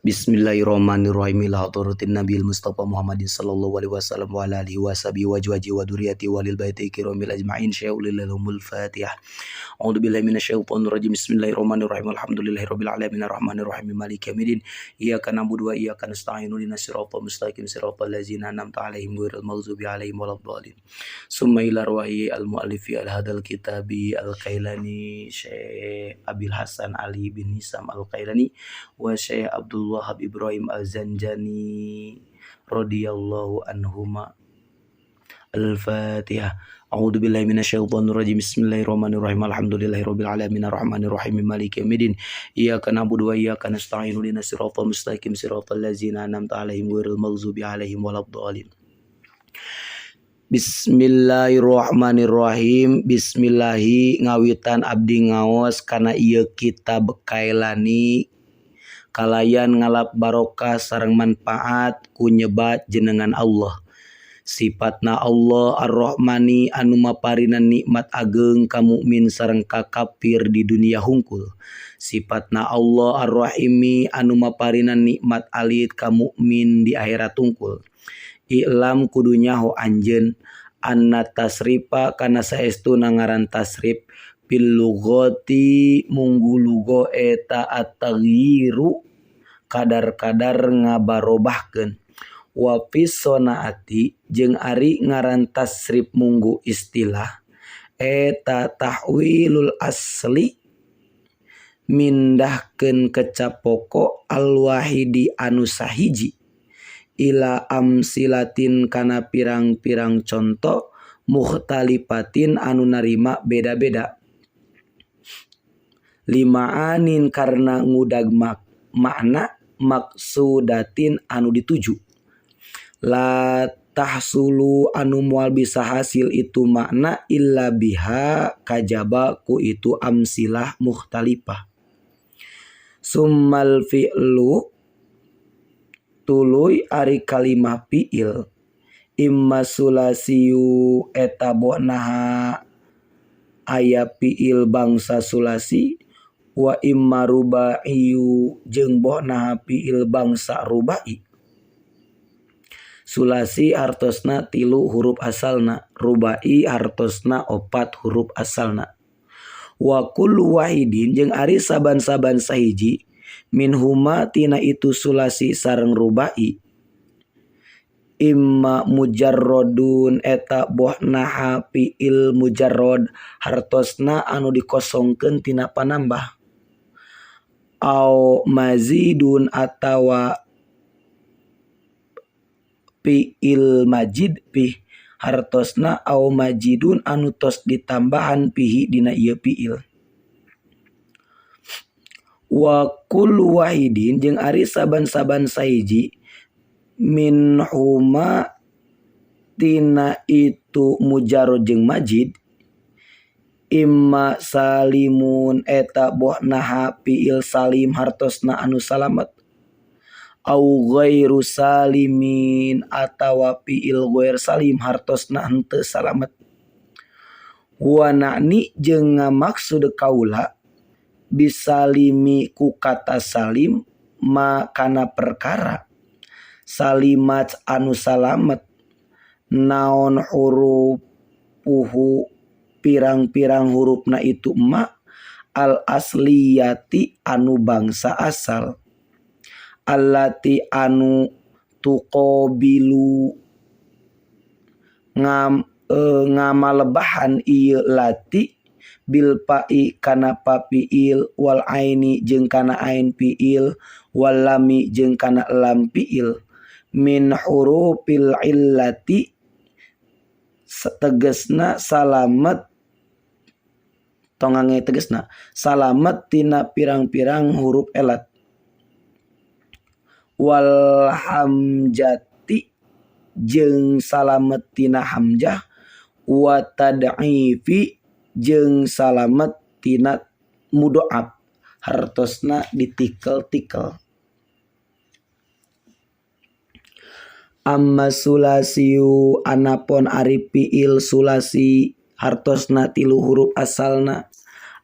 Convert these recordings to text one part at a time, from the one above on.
Bismillahirrahmanirrahim. Ila hadratin Nabil Mustafa Muhammadin sallallahu alaihi wasallam wa ala alihi wa sahbihi wa azwajihi wa dzurriyyati walil baiti kiramil ajma'in. Syai'ulillahumul Fatihah. A'udzu billahi minasyaitonir rajim. Bismillahirrahmanirrahim. Alhamdulillahirabbil alamin arrahmanirrahim maliki yaumiddin. Iyyaka na'budu wa iyyaka nasta'in. Ihdinas siratal mustaqim siratal ladzina an'amta 'alaihim ghairil maghdubi 'alaihim waladdallin. Summa ila arwahi al-mu'allifi al-hadal kitabi al-Kailani Syekh Abil Hasan Ali bin Hisam al-Kailani wa Syekh Abdul Wahab Ibrahim Al-Zanjani radhiyallahu anhuma. Al-Fatihah. A'udzu billahi minasyaitonir rajim. Bismillahirrahmanirrahim. Alhamdulillahirabbil alamin arrahmanirrahim maliki yaumiddin. Iyyaka na'budu wa iyyaka nasta'in. Ihdinas siratal mustaqim siratal ladzina an'amta 'alaihim ghairil maghdubi 'alaihim waladdallin. Bismillahirrahmanirrahim. Bismillahi ngawitan abdi ngaos kana ieu kitab Kailani kalayan ngalap barokah sareng manfaat ku nyebat jenengan Allah. Sifatna Allah Ar-Rahmani anu maparinan nikmat ageng ka mukmin sareng ka kafir di dunia hungkul. Sifatna Allah Ar-Rahimi anu maparinan nikmat alit ka mukmin di akhirat hungkul. I'lam kudunya ho anjeun anna tasrifa kana saestuna ngaran tasrif bil lughati munggu lugo eta at-taghyiru kadar-kadar ngabarobahkeun. Wa fis sonaati jeung ari ngaran tasrif munggu istilah eta tahwilul asli mindahkeun kecap pokok al wahidi anu sahiji ila amsilatin kana pirang-pirang contoh mukhtalifatin anu narima beda-beda. Limaanin karna ngudag makna maksudatin anu dituju. La tahsulu anu moal bisa hasil itu makna illa biha kajaba ku itu amsilah mukhtalifah. Summal fi'lu tuluy ari kalimah fi'il imma sulasiyu eta bonaha aya fi'il bangsa sulasi wa imma rubaiyu jeung bonaha fi'il bangsa rubai. Sulasi hartosna 3 huruf asalna, rubai hartosna 4 huruf asalna. Wa kullu wahidin jeung ari saban-saban sahiji minhuma tina itu sulasi sareng rubai imma mujarrodun eta bohnaha fi'il mujarrod hartosna anu dikosongkeun tina panambah au mazidun atawa fi'il majid pih hartosna au majidun anu tos ditambahan pihi dina ieu fi'il. Wa kullu wahidin jeung ari saban-saban sahiji min huma tina itu mujarrad jeung majid imma salimun eta bohnaha fi'il salim hartosna anu salamet au ghairu salimin atawa fi'il ghair salim hartosna henteu salamet. Wa na'ni jeung ngamaksud kaula bisalimi ku kata salim ma kana perkara salimat anu salamet naon hurufuhu pirang-pirang hurufna itu ma al asliyati anu bangsa asal allati anu tuqabilu ngamalebahan ieu lati bil pa'i kana pa fi'il wal aini jeung kana ain fi'il wal lami jeung kana lam fi'il min hurufil illati tegasna salamet tongange tegasna salamet tina pirang-pirang huruf elat wal hamjati jeung salamet tina hamjah wa tad'ifi jeung salamet tina mudhoaf hartosna ditikel-tikel. Amma sulasiyu anapun ari fi'il sulasi hartosna 3 huruf asalna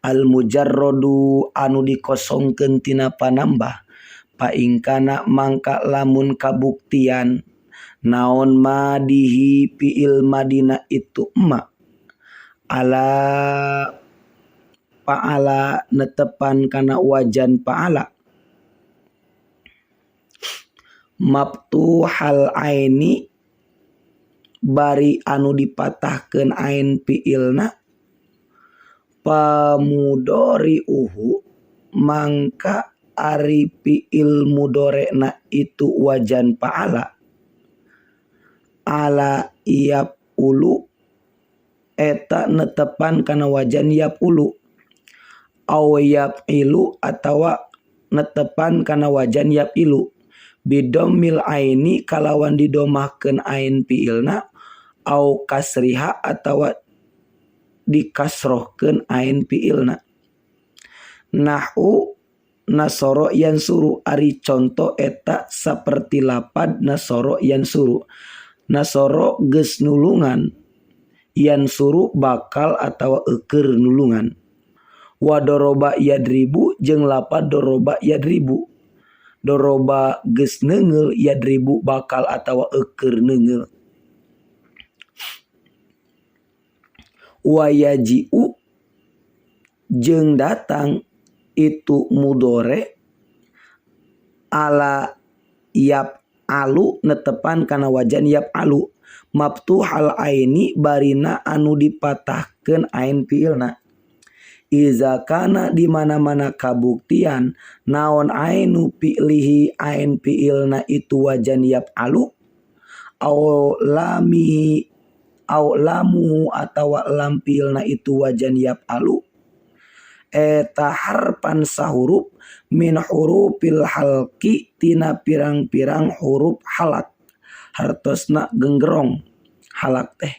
al mujarradu anu dikosongkeun tina panambah paingkana mangka lamun kabuktian naon madihi fiil madina itu emak ala paala netepan kana wajan paala maftuhal aini bari anu dipatahkeun ain fiilna pamudori mangka ari fiil mudorena itu wajan paala ala iyap ulu eta netepan kana wajan yap ulu aw yap ilu atawa netepan kana wajan yap ilu bidomil aini kalawan didomahkeun ain fiilna aw kasriha atawa dikasrohkeun ain fiilna. Nahu nasoro yansuru ari contoh eta saperti lapad nasoro yansuru. Nasoro geus nulungan, yansuru bakal atawa eukeur nulungan. Wadoroba yadribu jeung lapad doroba yadribu. Doroba geus neungeul, yadribu bakal atawa eukeur neungeul. Wayaji'u jeung datang itu mudore ala yap alu netepan kana wajan yap alu maftuhal aini barina anu dipatahkeun ain fiilna iza kana di mana-mana kabuktian naon ainu fi'lihi ain fiilna itu wajan yap alu aw lami aw lamu atawa lam fiilna itu wajan yap alu eta harpan sahuruf min hurufil halqi tina pirang-pirang huruf halak hartosna genggerong halak teh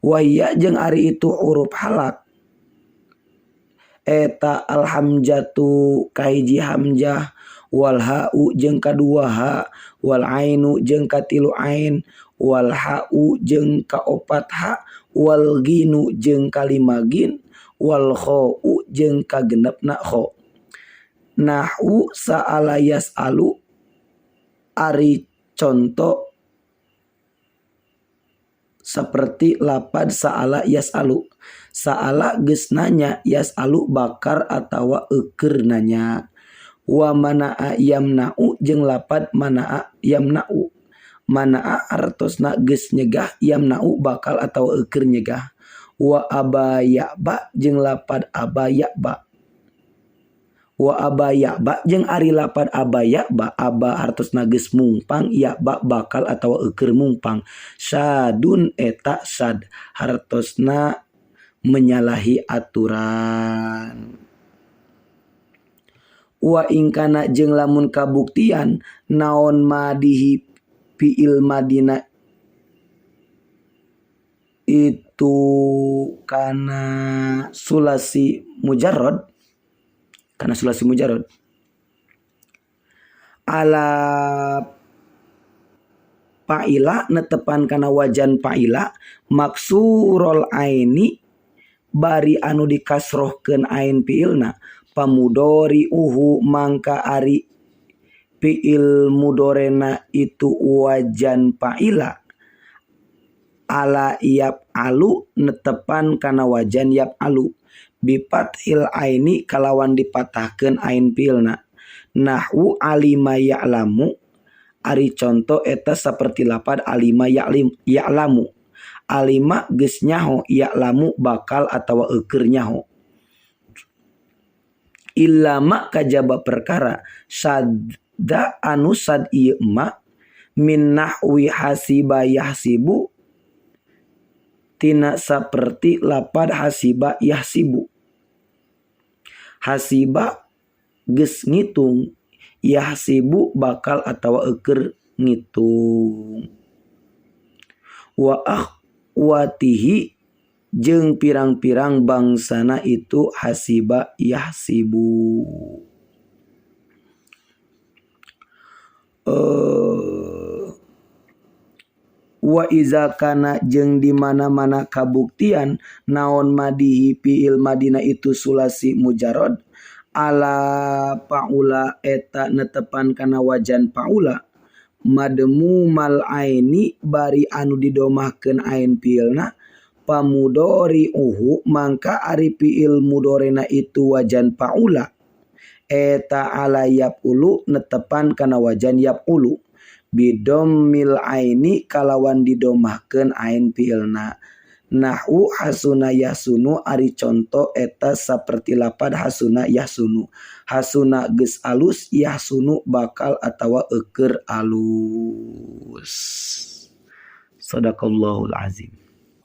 waya jeung ari itu huruf halak eta alhamjatu kahiji hamjah wal ha'u jeung kadua ha wal ainu jeung katilu ain wal ha'u jeung kaopat ha wal ginu jeung kalima gin wal khau jeung kagenepna kha. Nahu sa'ala yas'alu ari contoh seperti lapad sa'ala yas'alu. Sa'ala geus nanya, yas'alu bakar atawa eukeur nanya. Wa mana'a yamna'u jeung lapad mana'a yamna'u. Mana'a artosna geus nyegah, yamna'u bakal atawa eukeur nyegah. Wa abaya'ba jeung lapad abaya'ba. Wa abaya'ba jeung ari lapad abaya'ba aba hartosna geus mungpang ya'ba bakal atawa eukeur mungpang. Syadun eta syad hartosna menyalahi aturan. Wa ingkana jeung lamun kabuktian naon madihi fi'il madina itu kana sulasi mujarrad ala fa'ila netepan kana wajan fa'ila maksurul aini bari anu dikasrohkeun ain fiilna pamudori mangka ari fiil mudorena itu wajan fa'ila ala yap alu netepan kana wajan yap alu bifathil aini kalawan dipatahkeun ain fiilna. Nahwu alima ya'lamu ari contoh eta saperti lapad alima ya'lamu. Alima geus nyaho, ya'lamu bakal atawa eukeur nyaho. Illama kajaba perkara sadda anu sad ieu ma min nahwi hasiba yahsibu tina saperti lapad hasiba yahsibu. Hasiba geus ngitung, yahsibu bakal atawa eukeur ngitung. Wa akhwatihi jeung pirang-pirang bangsana itu hasiba yahsibu. Wa iza kana jeung di mana-mana kabuktian naon madihi fiil madina itu sulasi mujarrad ala paula eta netepan kana wajan paula mademu mal aini bari anu didomahkeun ain fiilna pamudori mangka ari fiil mudorena itu wajan paula eta ala yapulu netepan kana wajan yapulu bidommil aini kalawan didomahkeun ain fiilna. Nahu hasuna yasunu ari contoh eta saperti lapad hasuna yasunu. Hasuna geus alus, yasunu bakal atawa eukeur alus. Sadaqallahul azim.